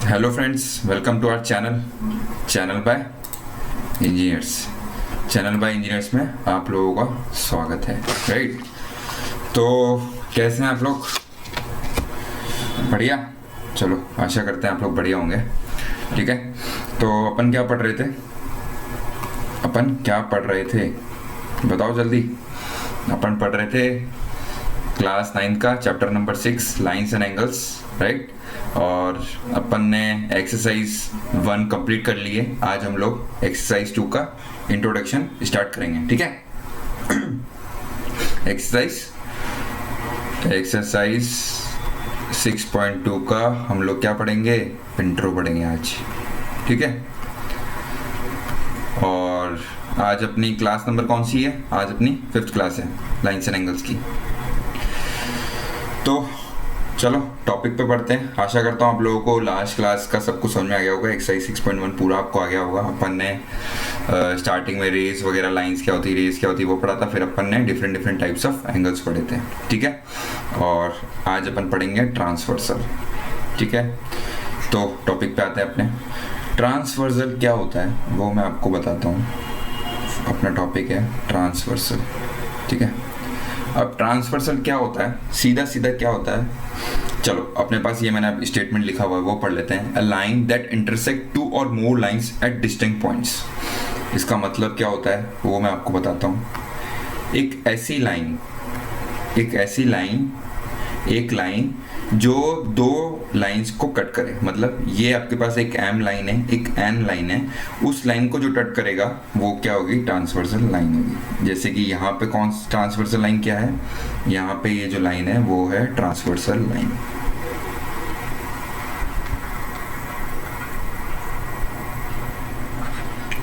Hello friends, welcome to our channel by engineers में आप लोगों का स्वागत है। राइट, तो कैसे हैं आप लोग? बढ़िया। चलो, आशा करते हैं आप लोग बढ़िया होंगे। ठीक है, तो अपन क्या पढ़ रहे थे बताओ जल्दी। अपन पढ़ रहे थे क्लास 9 का chapter number 6 lines and angles. Right, और अपन ने एक्सरसाइज 1 कंप्लीट कर लिए। आज हम लोग एक्सरसाइज 2 का इंट्रोडक्शन स्टार्ट करेंगे। ठीक है, एक्सरसाइज 6.2 का हम लोग क्या पढ़ेंगे? इंट्रो पढ़ेंगे आज। ठीक है, और आज अपनी क्लास नंबर कौन सी है? आज अपनी 5th क्लास है लाइन्स एंड एंगल्स की। तो चलो टॉपिक पे पढ़ते हैं। आशा करता हूँ आप लोगों को लास्ट क्लास का सब कुछ समझ में आ गया होगा। एक्सरसाइज 6.1 पूरा आपको आ गया होगा। अपन ने स्टार्टिंग में रेस वगैरह, लाइंस क्या होती है, रेस क्या होती है वो पढ़ा था। फिर अपन ने डिफरेंट टाइप्स ऑफ एंगल्स पढ़े थे। ठीक है, और आज अपन पढ़ेंगे ट्रांसवर्सल। ठीक है, तो टॉपिक पे आते हैं अपने। ट्रांसवर्सल क्या होता है वो मैं आपको बताता हूँ। अपना टॉपिक है ट्रांसवर्सल। ठीक है, अब ट्रांसवर्सल क्या होता है, सीधा क्या होता है। चलो, अपने पास ये मैंने स्टेटमेंट लिखा हुआ है वो पढ़ लेते हैं। अ लाइन दैट इंटरसेक्ट 2 और मोर लाइंस एट डिस्टिंक्ट पॉइंट्स। इसका मतलब क्या होता है वो मैं आपको बताता हूँ। एक लाइन जो 2 लाइंस को कट करे। मतलब ये आपके पास एक एम लाइन है, एक एन लाइन है। उस लाइन को जो कट करेगा वो क्या होगी? ट्रांसवर्सल लाइन होगी। जैसे कि यहाँ पे कौन ट्रांसवर्सल लाइन क्या है? यहाँ पे ये जो लाइन है वो है ट्रांसवर्सल लाइन।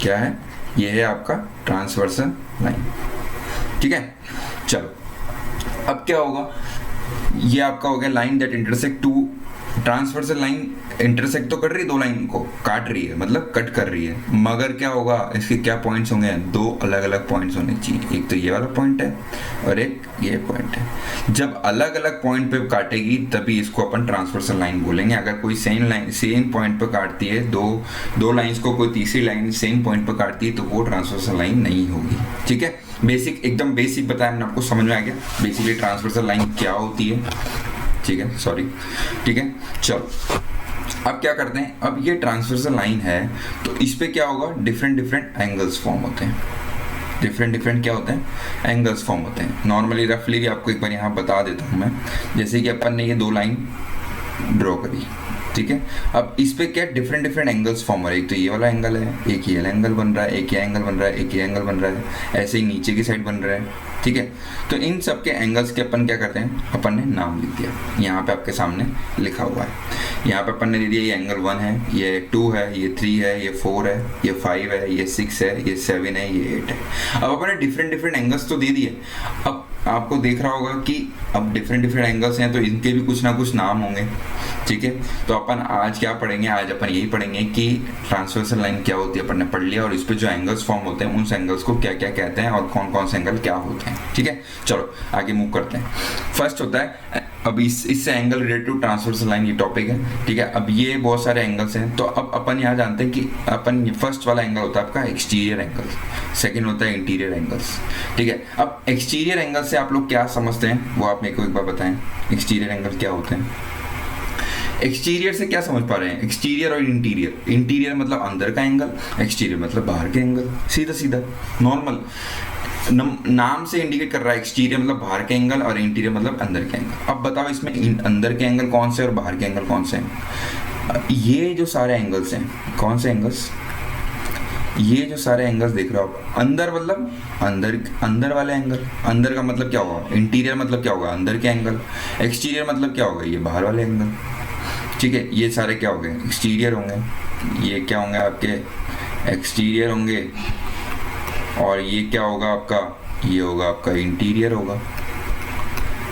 क्या है? ये है आपका ट्रांसवर्सल लाइन। ठीक है, चलो अब क्या होगा? ये आपका हो गया line that intersect 2। Transversal line intersect तो कर रही है, 2 लाइन को काट रही है, मतलब कट कर रही है। मगर क्या होगा? इसके क्या पॉइंट्स होंगे? 2 अलग पॉइंट्स होने चाहिए। एक तो ये वाला पॉइंट है और एक ये पॉइंट है। जब अलग पॉइंट पे काटेगी तभी इसको अपन ट्रांसवर्सल लाइन बोलेंगे। अगर कोई सेम पॉइंट पे काटती है, दो लाइंस को कोई तीसरी लाइन सेम पॉइंट पे काटती है तो वो ट्रांसवर्सल लाइन नहीं होगी। ठीक है, एकदम बेसिक बताया मैंने आपको, समझ में आ गया बेसिकली ट्रांसवर्सल लाइन क्या होती है। ठीक है, सॉरी। ठीक है, चलो अब क्या करते हैं। अब ये ट्रांसवर्सल लाइन है तो इस पे क्या होगा? डिफरेंट एंगल्स फॉर्म होते हैं। डिफरेंट क्या होते हैं? एंगल्स फॉर्म होते हैं। नॉर्मली रफली भी आपको एक बार यहाँ बता देता हूँ मैं। जैसे कि अपन ने ये 2 लाइन ड्रॉ करी। ठीक है, अब इस पे क्या डिफरेंट एंगल्स फॉर्म हो रहे हैं। एक तो ये वाला एंगल है, एक ये एंगल बन रहा है, एक ये एंगल बन रहा है, एक ये एंगल बन रहा है, ऐसे ही नीचे की साइड बन रहा है। ठीक है, तो इन सब के एंगल्स के अपन क्या करते हैं? अपन ने नाम लिख दिया। यहाँ पे आपके सामने लिखा हुआ है। यहाँ पे अपन ने दे दिया ये एंगल 1 है, ये 2 है, ये 3 है, ये 4 है, ये 5 है, ये 6 है, ये 7 है, ये 8 है। अब अपन ने डिफरेंट एंगल्स तो दे दिए। अब आपको देख रहा होगा कि अब डिफरेंट एंगल्स हैं तो इनके भी कुछ ना कुछ नाम होंगे। ठीक है, तो अपन आज क्या पढ़ेंगे? आज अपन यही पढ़ेंगे कि ट्रांसवर्सल लाइन क्या होती है। अपन ने पढ़ लिया, और इस पे जो एंगल्स फॉर्म होते हैं उन एंगल्स को क्या कहते हैं और कौन से एंगल क्या होते हैं। ठीक है, चलो आगे मूव करते हैं। फर्स्ट होता है, अब इससे angle related to transversal line, ये टॉपिक है। ठीक है, अब ये बहुत सारे एंगल्स हैं तो अब अपन यहाँ जानते हैं कि अपन फर्स्ट वाला एंगल होता है आपका एक्सटीरियर एंगल, सेकंड होता है इंटीरियर एंगल्स। ठीक है, अब एक्सटीरियर एंगल से आप लोग क्या समझते हैं वो आप मेरे को एक बार बताएं। एक्सटीरियर एंगल क्या होते हैं? एक्सटीरियर से क्या समझ पा रहे हैं? एक्सटीरियर और इंटीरियर मतलब अंदर का एंगल, एक्सटीरियर मतलब बाहर के एंगल। सीधा नॉर्मल नाम से इंडिकेट कर रहा है। एक्सटीरियर मतलब बाहर के एंगल और इंटीरियर मतलब अंदर के एंगल। अब बताओ इसमें अंदर के एंगल कौन से और बाहर के एंगल कौन से हैं? ये जो सारे एंगल्स हैं, कौन से एंगल्स? ये जो सारे एंगल्स देख रहे हो आप, अंदर मतलब अंदर वाले एंगल। अंदर का मतलब क्या होगा? इंटीरियर मतलब क्या होगा? अंदर के एंगल। एक्सटीरियर मतलब क्या होगा? ये बाहर वाले एंगल। ठीक है, ये सारे क्या हो गए? एक्सटीरियर होंगे। ये क्या होंगे? आपके एक्सटीरियर होंगे। और ये क्या होगा आपका? ये होगा आपका इंटीरियर होगा।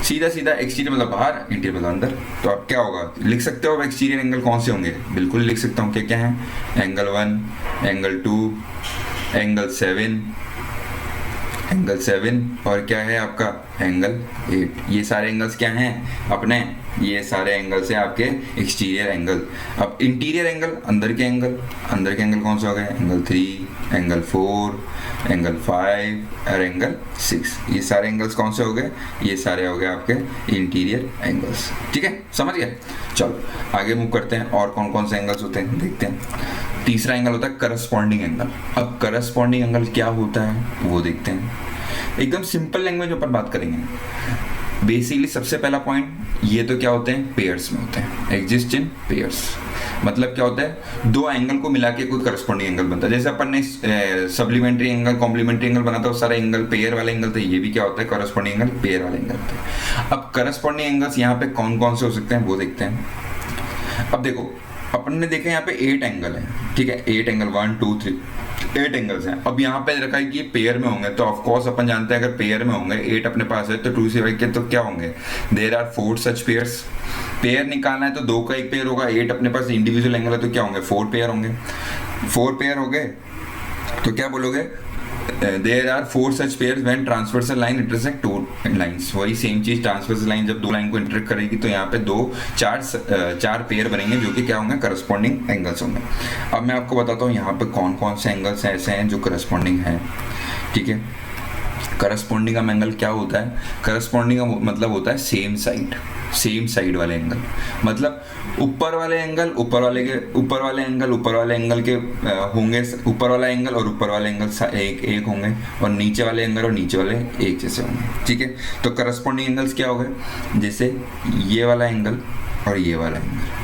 सीधा एक्सटीरियर मतलब बाहर, इंटीरियर मतलब अंदर। तो अब क्या होगा? लिख सकते हो अब एक्सटीरियर एंगल कौन से होंगे? बिल्कुल लिख सकता हूँ। क्या हैं? एंगल 1, एंगल 2, एंगल 7 और क्या है आपका? एंगल 8। ये सारे एंगल्स क्या हैं? अपने ये सारे एंगल्स हैं आपके एक्सटीरियर एंगल। अब इंटीरियर एंगल, अंदर के एंगल कौन से हो गए? एंगल 3, एंगल 4, एंगल 5 और एंगल 6। ये सारे एंगल्स कौन से हो गए? ये सारे हो गए आपके इंटीरियर एंगल्स। ठीक है, समझ गए? चलो आगे मूव करते हैं, और कौन कौन से एंगल्स होते हैं देखते हैं। तीसरा एंगल होता है करस्पॉन्डिंग एंगल। अब करस्पॉन्डिंग एंगल क्या होता है वो देखते हैं। एकदम सिंपल लैंग्वेज ऊपर बात करेंगे। बेसिकली सबसे पहला पॉइंट, ये तो क्या होते हैं? पेयर्स में होते हैं, एग्जिस्ट इन पेयर्स। मतलब क्या होता है? दो एंगल को मिला के कोई करस्पॉन्डिंग एंगल बनता है। जैसे अपन ने सप्लीमेंट्री एंगल, कॉम्प्लीमेंट्री एंगल बना था, वो सारे एंगल पेयर वाले एंगल थे। ये भी क्या होता है? करस्पॉन्डिंग एंगल, पेयर वाले एंगल थे। अब करस्पॉन्डिंग एंगल्स यहाँ पे कौन कौन से हो सकते हैं वो देखते हैं। अब देखो, अपन ने देखा यहाँ पे 8 एंगल है, ठीक है? 8 एंगल, 1 2 3 8 एंगल्स हैं। अब यहाँ पे रखा है कि ये पेयर में होंगे, तो ऑफ कोर्स अपन जानते हैं अगर पेयर में होंगे, 8 अपने पास है, तो 2 से के तो क्या होंगे? There are 4 such pairs. Pair निकालना है तो 2 का एक पेयर होगा, 8 अपने पास इंडिविजुअल एंगल है, तो क्या होंगे? 4 पेयर होंगे। 4 पेयर हो गए तो क्या बोलोगे? There are 4 such pairs when transversal line intersect 2 lines. वही सेम चीज, ट्रांसवर्सल लाइन जब 2 लाइन को इंटरसेक्ट करेगी तो यहाँ पे 4 पेयर बनेंगे, जो कि क्या होंगे? करस्पॉन्डिंग एंगल्स होंगे। अब मैं आपको बताता हूँ यहाँ पे कौन कौन से एंगल्स ऐसे हैं जो करस्पॉन्डिंग हैं। ठीक है, करस्पॉन्डिंग का एंगल क्या होता है? करस्पॉन्डिंग का मतलब होता है सेम साइड वाले एंगल। मतलब ऊपर वाले एंगल ऊपर वाले एंगल के होंगे, ऊपर वाला एंगल और ऊपर वाले एंगल एक होंगे, और नीचे वाले एंगल और नीचे वाले एक जैसे होंगे। ठीक है, तो करस्पॉन्डिंग एंगल्स क्या हो गए? जैसे ये वाला एंगल और ये वाला एंगल,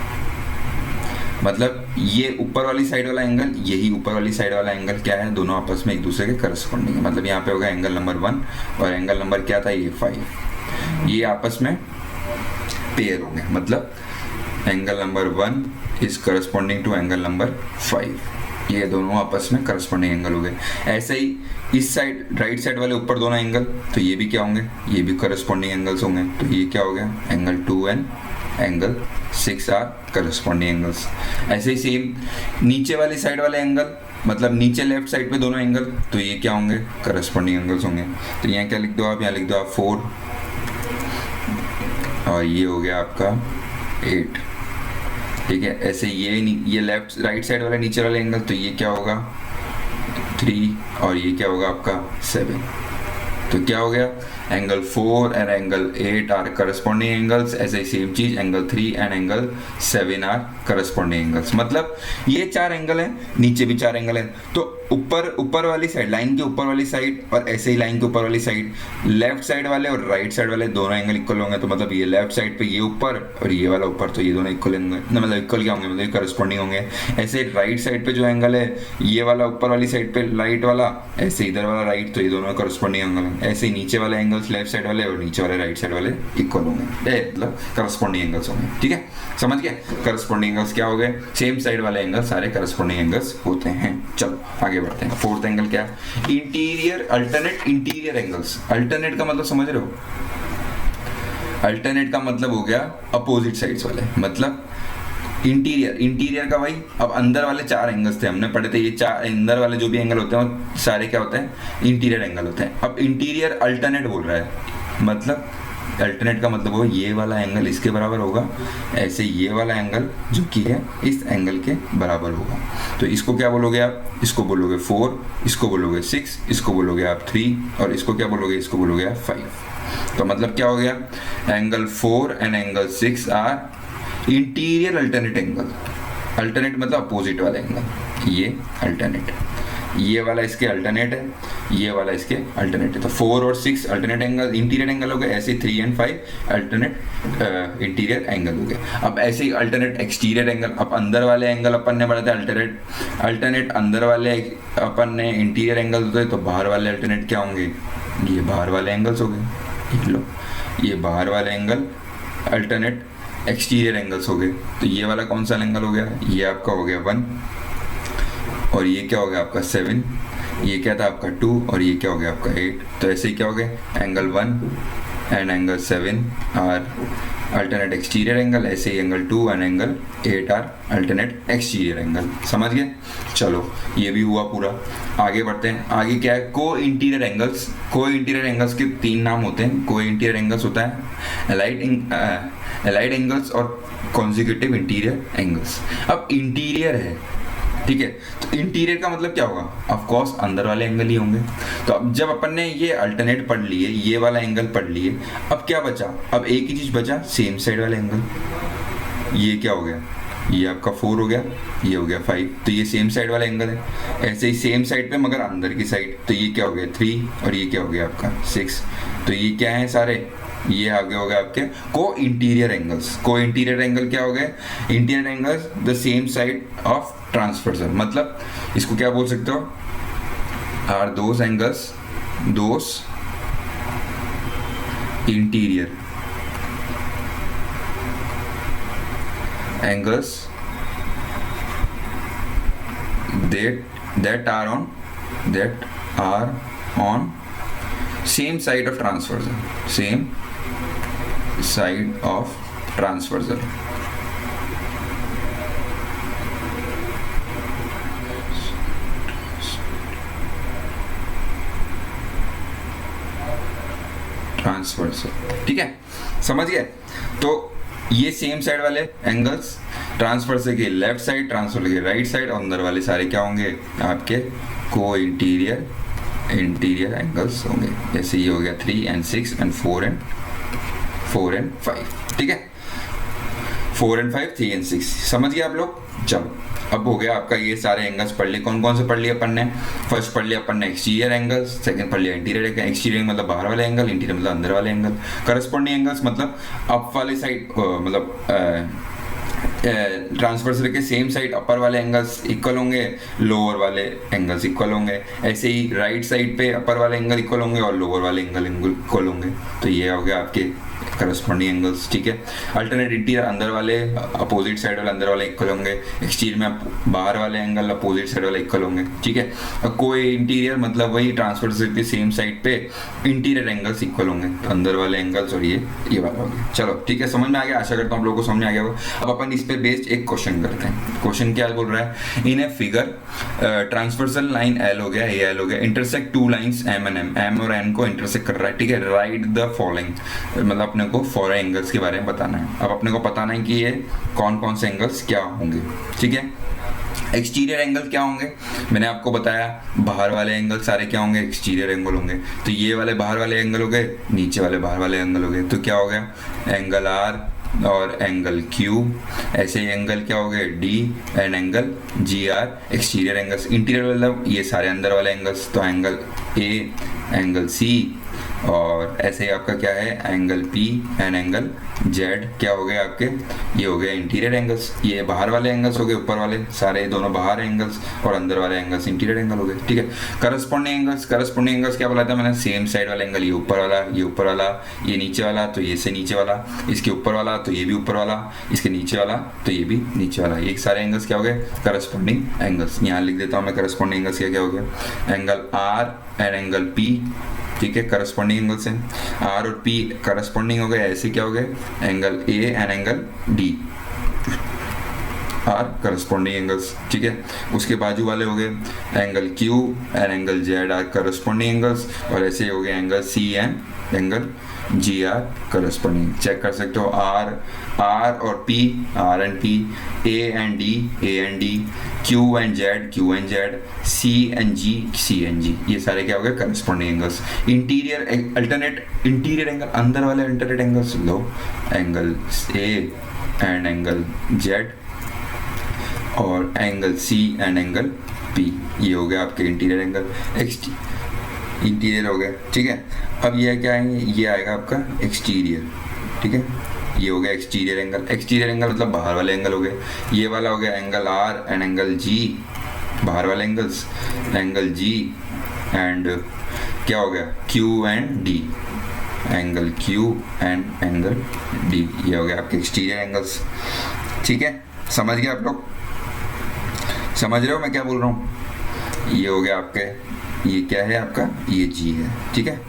मतलब ये ऊपर वाली साइड वाला एंगल, यही ऊपर वाली साइड वाला एंगल क्या है? दोनों आपस में एक दूसरे के करस्पॉन्डिंग है। मतलब यहाँ पे होगा एंगल नंबर 1 और एंगल नंबर क्या था? ये 5। ये आपस में पेयर होंगे। मतलब angle number 1 is corresponding to angle number 5। ये दोनों आपस में करस्पॉन्डिंग एंगल हो गए। ऐसे ही इस साइड, राइट साइड वाले ऊपर दोनों एंगल, तो ये भी क्या होंगे? ये भी करस्पॉन्डिंग एंगल्स होंगे। तो ये क्या हो गया? Angle 2 and angle 6 are corresponding angles. ऐसे ही सेम नीचे वाली साइड वाले एंगल, मतलब नीचे लेफ्ट साइड पे दोनों एंगल, तो ये क्या होंगे? करस्पॉन्डिंग एंगल्स होंगे। तो यहाँ क्या लिख दो आप? यहाँ लिख दो आप 4 और ये हो गया आपका 8। ठीक है, ऐसे ये लेफ्ट राइट साइड वाले नीचे वाले एंगल, तो ये क्या होगा? 3 और ये क्या होगा आपका? 7। तो क्या हो गया? Angle 4 and angle 8 are corresponding angles. ऐसे ही सेम चीज angle 3 and angle 7 are corresponding angles. मतलब ये 4 एंगल हैं, नीचे भी 4 एंगल हैं। तो ऊपर वाली साइड, लाइन के ऊपर वाली साइड और ऐसे ही लाइन के ऊपर वाली साइड, लेफ्ट साइड वाले और राइट साइड वाले दोनों एंगल इक्वल होंगे। तो मतलब ये लेफ्ट साइड पे ये ऊपर और ये वाला ऊपर, तो ये दोनों इक्वल होंगे, मतलब इक्वल क्या होंगे? मतलब करस्पॉन्डिंग होंगे। ऐसे राइट साइड पे जो एंगल है, ये वाला ऊपर वाली साइड पे राइट वाला, ऐसे इधर वाला राइट, तो ये दोनों करस्पॉन्डिंग एंगल हैं। ऐसे ही नीचे वाले एंगल्स लेफ्ट साइड वाले और नीचे वाले राइट साइड वाले इक्वल होंगे, मतलब करस्पॉन्डिंग एंगल्स होंगे। ठीक है, समझ गए? करस्पॉन्डिंग एंगल्स क्या हो गए? सेम साइड वाले एंगल सारे करस्पॉन्डिंग एंगल्स होते हैं। चलो आगे बढ़ते हैं। फोर्थ एंगल क्या है? Interior alternate interior angles. Alternate का मतलब समझ रहे हो? अल्टरनेट का मतलब हो गया अपोजिट साइड्स वाले। मतलब इंटीरियर का भाई, अब अंदर वाले 4 एंगल्स थे, हमने पढ़े थे। ये 4 अंदर वाले जो भी एंगल होते हैं वो सारे क्या होते हैं? इंटीरियर एंगल होते हैं। अब इंटीरियर अल्टरनेट बोल रहा है, मतलब अल्टरनेट का मतलब हो ये वाला एंगल इसके बराबर होगा, ऐसे ये वाला एंगल जो कि है इस एंगल के बराबर होगा। तो इसको क्या बोलोगे आप? इसको बोलोगे 4, इसको बोलोगे 6, इसको बोलोगे आप 3 और इसको क्या बोलोगे? इसको बोलोगे आप 5। तो मतलब क्या हो गया? Angle 4 and angle 6 are interior alternate angle. Alternate मतलब अपोजिट वाला एंगल। ये अल्टरनेट, ये वाला इसके अल्टरनेट है, ये वाला इसके अल्टरनेट है। तो 4 और 6 अल्टरनेट एंगल, इंटीरियर एंगल हो गए। ऐसे 3 एंड 5 अल्टरनेट इंटीरियर एंगल हो गए। अब ऐसे ही अल्टरनेट एक्सटीरियर एंगल। अब अंदर वाले एंगल अपन ने पढ़ा था अल्टरनेट अंदर वाले अपन ने इंटीरियर एंगल होते, तो बाहर वाले अल्टरनेट क्या होंगे? ये बाहर वाले एंगल्स हो गए। ये लो, ये बाहर वाले एंगल अल्टरनेट एक्सटीरियर एंगल्स हो गए। तो ये वाला कौन सा एंगल हो गया? ये आपका हो गया 1 और ये क्या हो गया आपका 7, ये क्या था आपका 2 और ये क्या हो गया आपका 8। तो ऐसे ही क्या हो गया? Angle 1 and angle 7 are alternate exterior angle. ऐसे ही angle 2 and angle 8 are alternate exterior angle. समझ गए? चलो ये भी हुआ पूरा। आगे बढ़ते हैं। आगे क्या है? Co-interior angles. Co-interior angles के 3 नाम होते हैं। को इंटीरियर एंगल्स होता है एलाइड एंगल्स और कॉन्जिक्यूटिव इंटीरियर एंगल्स। अब इंटीरियर है, ठीक है, तो इंटीरियर का मतलब क्या होगा, ऑफ कोर्स अंदर वाले एंगल ही होंगे। तो अब जब अपन ने ये अल्टरनेट पढ़ लिए, ये वाला एंगल पढ़ लिए, अब क्या बचा, अब एक ही चीज बचा, सेम साइड वाला एंगल। ये क्या हो गया, ये आपका 4 हो गया, ये हो गया 5, तो ये सेम साइड वाला एंगल है। ऐसे ही सेम साइड पे मगर अंदर की साइड, तो ये क्या हो गया 3 और ये क्या हो गया आपका 6। तो ये क्या है सारे, ये आगे हो गए आपके co-interior angles. Co-interior angle क्या हो गए, interior angles the same side of transversal. मतलब इसको क्या बोल सकते हो, are those angles, those interior angles that are on same side of transversal, same side of transversal. Transversal, ठीक है, समझ गए। तो ये सेम साइड वाले एंगल्स ट्रांसवर्सल के लेफ्ट साइड, ट्रांसवर्सल के राइट साइड, और अंदर वाले सारे क्या होंगे आपके को इंटीरियर एंगल्स होंगे। जैसे ये हो गया 3 and 6 and 4 and 5, ठीक है, 4 and 5, 3 and 6, समझ गए आप लोग। चलो अब हो गया आपका, ये सारे एंगल्स पढ़ लिए। कौन कौन से पढ़ लिए अपन ने, फर्स्ट पढ़ लिया अपन ने एक्सटीरियर एंगल्स, सेकंड पढ़ लिया इंटीरियर। एक्सटीरियर मतलब बाहर वाले एंगल, इंटीरियर मतलब अंदर वाले एंगल। करस्पॉन्डिंग एंगल्स मतलब अप वाले साइड, मतलब ट्रांसवर्सल के सेम साइड अपर वाले एंगल्स इक्वल होंगे, लोअर वाले एंगल्स इक्वल होंगे। ऐसे ही राइट साइड पे अपर वाले एंगल इक्वल होंगे और लोअर वाले एंगल इक्वल होंगे। तो ये हो गया आपके करस्पॉन्डिंग एंगल्स, ठीक है। अल्टरनेट इंटीरियर अंदर वाले अपोजिट साइड वाले अंदर वाले इक्वल होंगे, एक्सटीरियर में बाहर वाले एंगल अपोजिट साइड वाले इक्वल होंगे, ठीक है। कोई इंटीरियर मतलब वही ट्रांसवर्सल के सेम साइड पे इंटीरियर एंगल्स इक्वल होंगे, तो अंदर वाले एंगल्स और ये वाला होंगे। चलो ठीक है, समझ में आ गया, आशा करता हूँ आप लोगों को समझ में आ गया होगा। अब अपन इस पे बेस्ड एक क्वेश्चन करते हैं। क्वेश्चन क्या बोल रहा है, in a figure transversal line L हो गया, ए एल हो गया, intersect two lines M and M, M और एन को इंटरसेक्ट कर रहा है, ठीक है। राइट द फॉलोइंग, मतलब अपने को फॉर एंगल्स के बारे में बताना है। अब अपने को बताना है कि ये कौन कौन से एंगल्स क्या होंगे, ठीक है। एक्सटीरियर एंगल क्या होंगे, मैंने आपको बताया बाहर वाले एंगल सारे क्या होंगे, एक्सटीरियर एंगल होंगे। तो ये वाले बाहर वाले एंगल हो गए, नीचे वाले बाहर वाले एंगल हो गए, तो क्या हो गया एंगल आर और एंगल क्यू। ऐसे ही एंगल क्या हो गए D and angle G are exterior angles. Interior मतलब ये सारे अंदर वाले एंगल्स, तो एंगल ए, एंगल सी, और ऐसे ही आपका क्या है angle P and angle Z क्या हो गए आपके, ये हो गए इंटीरियर एंगल्स। ये बाहर वाले एंगल्स हो गए, ऊपर वाले सारे दोनों बाहर एंगल्स, और अंदर वाले एंगल्स इंटीरियर एंगल हो गए, ठीक है। करस्पॉन्डिंग एंगल्स, करस्पॉन्डिंग एंगल्स क्या बोला था मैंने, सेम साइड वाला एंगल, ये ऊपर वाला, ये ऊपर वाला, ये नीचे वाला, तो ये से नीचे वाला, इसके ऊपर वाला तो ये भी ऊपर वाला, इसके नीचे वाला तो ये भी नीचे वाला, ये सारे एंगल्स क्या हो गए करस्पॉन्डिंग एंगल्स। यहाँ लिख देता हूँ मैं करस्पॉन्डिंग एंगल्स क्या क्या हो गया, angle R and angle P, ठीक है, करस्पॉन्डिंग एंगल्स हैं। आर और पी करस्पॉन्डिंग हो गए, ऐसे क्या हो गए angle A and angle D, are corresponding angles, ठीक है। उसके बाजू वाले हो गए angle Q and angle Z are corresponding angles, और ऐसे हो गए angle C and angle G are corresponding. Check कर सकते हो आर और P, R and P, A and D, Q and Z, C and G, ये सारे क्या हो गए corresponding angles. Interior alternate interior angle, अंदर वाले अल्टरनेट एंगल्स लो, angle A and angle Z और angle C and angle P, ये हो गया आपके इंटीरियर एंगल, इंटीरियर हो गया, ठीक है। अब ये क्या आएंगे, ये आएगा आपका एक्सटीरियर, ठीक है, ये हो गया एक्सटीरियर एंगल। एक्सटीरियर एंगल मतलब बाहर वाले एंगल हो गए, ये वाला हो गया angle R and angle G, बाहर वाले एंगल्स, एंगल जी एंड क्या हो गया Q and D, angle Q and angle D, ये हो गया आपके एक्सटीरियर एंगल्स, ठीक है। समझ गए आप लोग, समझ रहे हो मैं क्या बोल रहा हूँ। ये हो गया आपके, ये क्या है आपका, ये जी है, ठीक है।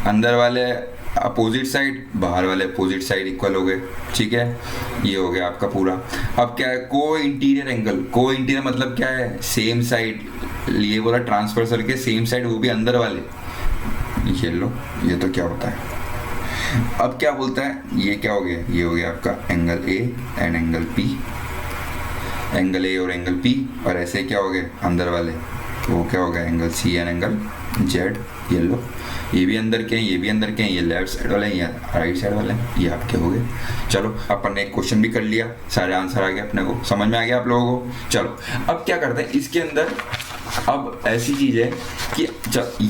अंदर वाले अपोजिट साइड, बाहर वाले अपोजिट साइड इक्वल हो गए, ठीक है। ये हो गया आपका पूरा। अब क्या है को इंटीरियर एंगल, को इंटीरियर मतलब क्या है सेम साइड, ये बोला ट्रांसवर्सल के सेम साइड, वो भी अंदर वाले। ये लो, ये तो क्या होता है अब क्या बोलता है, ये क्या हो गया, ये हो गया आपका angle A and angle P, angle A और एंगल पी, और ऐसे क्या हो गए अंदर वाले, वो क्या हो गया angle C and angle Z. ये लो, ये भी अंदर के हैं, ये भी अंदर के हैं, ये लेफ्ट साइड वाले हैं, ये राइट साइड वाले हैं, ये आपके हो गए। चलो अपन ने एक क्वेश्चन भी कर लिया, सारे आंसर आ गए अपने को, समझ में आ गया आप लोगों को। चलो अब क्या करते हैं इसके अंदर, अब ऐसी चीज है कि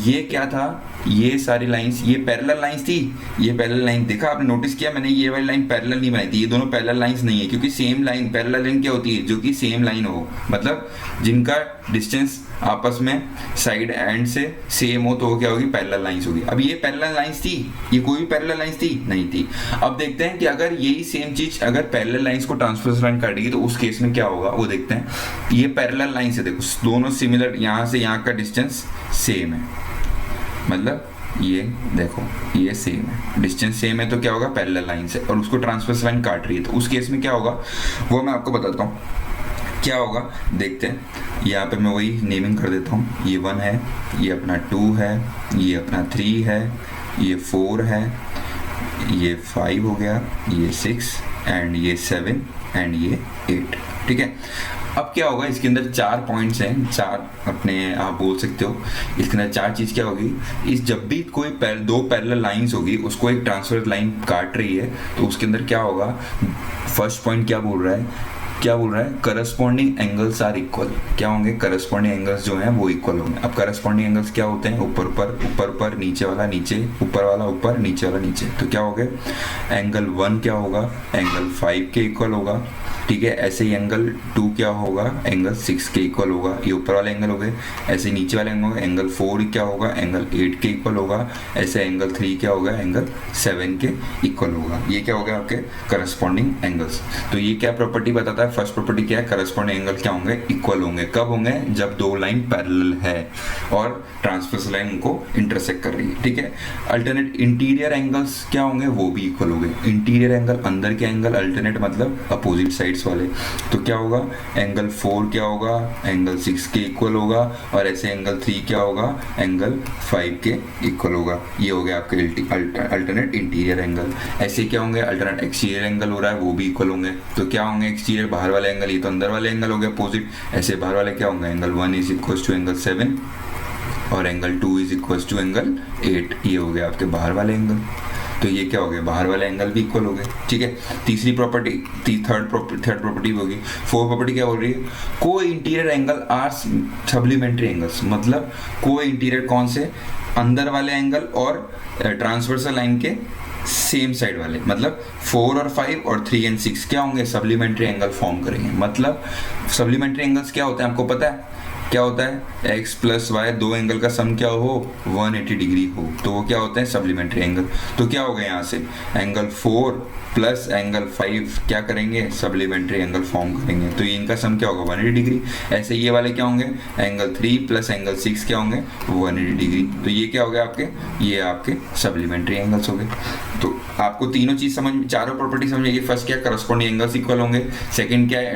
ये क्या था, ये सारी लाइंस, ये पैरेलल लाइंस थी, ये पैरेलल लाइन देखा आपने, नोटिस किया मैंने, ये वाली लाइन पैरेलल नहीं बनाई थी, ये दोनों पैरेलल लाइंस नहीं है, क्योंकि सेम लाइन, पैरेलल लाइन क्या होती है, जो कि सेम लाइन हो, मतलब जिनका डिस्टेंस आपस में साइड एंड से सेम हो, तो वो क्या होगी, पैरेलल लाइंस होगी। अब ये पैरेलल लाइंस थी, ये कोई भी पैरेलल लाइंस थी नहीं थी। अब देखते हैं कि अगर यही सेम चीज अगर पैरेलल लाइंस को ट्रांसवर्स लाइन काटेगी तो उस केस में क्या होगा, वो देखते हैं। ये पैरेलल लाइन से देखो, दोनों सिमिलर, यहाँ से यहाँ का डिस्टेंस सेम है, मतलब ये देखो ये सेम है, डिस्टेंस सेम है, तो क्या होगा पैरेलल लाइन से, और उसको ट्रांसवर्स लाइन काट रही है, तो उस केस में क्या होगा वो मैं आपको बताता हूँ क्या होगा, देखते हैं। यहाँ पे मैं वही नेमिंग कर देता हूँ, ये 1 है, ये अपना 2 है, ये अपना 3 है, ये 4 है, ये 5 हो गया, ये 6 एंड ये 7 एंड ये 8, ठीक है। अब क्या होगा, इसके अंदर 4 पॉइंट्स हैं, 4 अपने आप बोल सकते हो, इसके अंदर 4 चीज क्या होगी, इस जब भी कोई दो पैरेलल लाइंस होगी, उसको एक ट्रांसवर्स लाइन काट रही है, तो उसके अंदर क्या होगा, फर्स्ट पॉइंट क्या बोल रहा है, करस्पॉन्डिंग एंगल्स आर इक्वल, क्या होंगे, करस्पॉन्डिंग एंगल्स जो हैं वो इक्वल होंगे। अब करस्पॉन्डिंग एंगल्स क्या होते हैं, ऊपर ऊपर, ऊपर ऊपर, नीचे वाला नीचे, ऊपर वाला ऊपर, नीचे वाला नीचे, तो क्या हो गया, एंगल 1 क्या होगा, एंगल 5 के इक्वल होगा, ठीक है। ऐसे ही एंगल 2 क्या होगा, एंगल 6 के इक्वल होगा, ये ऊपर वाले एंगल हो गए। ऐसे नीचे वाले एंगल, एंगल 4 क्या होगा, एंगल 8 के इक्वल होगा। ऐसे एंगल 3 क्या होगा, एंगल 7 के इक्वल होगा। ये क्या हो गया आपके करस्पॉन्डिंग एंगल्स। तो ये क्या प्रॉपर्टी बताता है, फर्स्ट प्रॉपर्टी क्या है, करस्पॉन्डिंग एंगल क्या होंगे, इक्वल होंगे। कब होंगे, जब दो लाइन पैरेलल है और ट्रांसवर्स लाइन उनको इंटरसेक्ट कर रही है, ठीक है। अल्टरनेट इंटीरियर एंगल्स क्या होंगे, वो भी इक्वल होंगे। इंटीरियर एंगल अंदर के एंगल, अल्टरनेट मतलब अपोजिट साइड्स वाले, तो क्या होगा, एंगल 4 क्या होगा, एंगल 6 के इक्वल होगा, और ऐसे एंगल 3 क्या होगा, एंगल 5 के इक्वल होगा। ये हो गया आपके अल्टरनेट इंटीरियर एंगल। ऐसे क्या होंगे, अल्टरनेट एक्सटीरियर एंगल हो रहा है, वो भी इक्वल होंगे। तो क्या होंगे, एक्सटीरियर बाहर वाले एंगल, ये तो अंदर वाले एंगल हो गए अपोजिट। ऐसे बाहर वाले क्या होंगे, angle 1 is equal to angle 7 और angle 2 is equal to angle 8। ये हो गया आपके बाहर वाले एंगल। तो ये क्या हो गया, बाहर वाले एंगल भी इक्वल हो गए, ठीक है। तीसरी प्रॉपर्टी, थर्ड प्रॉपर्टी होगी। फोर्थ प्रॉपर्टी क्या बोल रही है, co-interior angle are supplementary angles, मतलब को इंटीरियर कौन से, अंदर वाले एंगल और ट्रांसवर्सल लाइन के सेम साइड वाले, मतलब 4 और 5 और 3 एंड 6 क्या होंगे, सप्लीमेंट्री एंगल फॉर्म करेंगे। मतलब सप्लीमेंट्री एंगल्स क्या होते हैं आपको पता है, क्या होता है, x प्लस वाई, दो एंगल का सम क्या हो, 180 डिग्री हो, तो वो क्या होते हैं, सप्लीमेंट्री एंगल। तो क्या हो गया यहाँ से, एंगल 4 प्लस एंगल 5 क्या करेंगे, सप्लीमेंट्री एंगल फॉर्म करेंगे, तो इनका सम क्या होगा, 180 डिग्री। ऐसे ये वाले क्या होंगे, एंगल 3 प्लस एंगल 6 क्या होंगे, 180 डिग्री। तो ये क्या हो गया आपके, ये आपके सप्लीमेंट्री एंगल्स हो गए। तो आपको तीनों चीज समझ, चारों प्रॉपर्टी समझिए। फर्स्ट क्या है, करस्पॉन्डिंग एंगल्स इक्वल होंगे। सेकंड क्या है,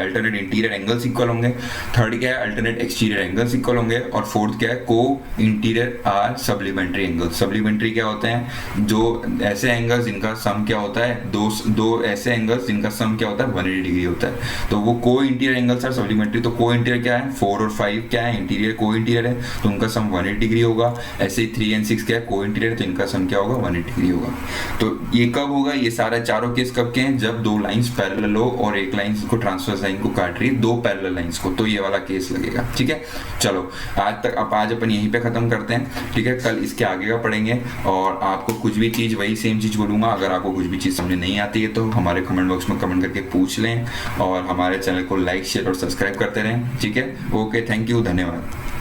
अल्टरनेट इंटीरियर एंगल्स इक्वल होंगे। थर्ड क्या है, अल्टरनेट एक्सटीरियर एंगल्स इक्वल होंगे। और फोर्थ क्या है, co-interior are supplementary angles. Supplementary क्या होते हैं, जो ऐसे एंगल्स जिनका सम क्या होता है, दो ऐसे एंगल्स जिनका सम क्या होता है, 180 डिग्री होता है, तो वो को इंटीरियर एंगल्स आर सप्लीमेंट्री। तो को इंटीरियर क्या है, 4 और 5 क्या है, इंटीरियर को इंटीरियर है, तो उनका सम 180 डिग्री होगा। ऐसे ही 3 एंड 6 क्या है, को इंटीरियर, तो इनका सम क्या होगा, 180 डिग्री होगा। तो ये कब होगा, ये सारे चारों केस कब के हैं, जब दो लाइंस पैरेलल हो और एक लाइन को ट्रांसवर्स लाइन को काट रही है, दो पैरेलल लाइंस को, तो ये वाला केस लगेगा, ठीक है। चलो आज अपन यहीं पे खत्म करते हैं, ठीक है। कल इसके आगे का पढ़ेंगे और आपको कुछ भी चीज, वही सेम चीज बोलूंगा। अगर आपको कुछ भी चीज समझ नहीं आती है तो हमारे कमेंट बॉक्स में कमेंट करके पूछ लें और हमारे चैनल को लाइक, शेयर और सब्सक्राइब करते रहें, ठीक है। ओके, थैंक यू, धन्यवाद।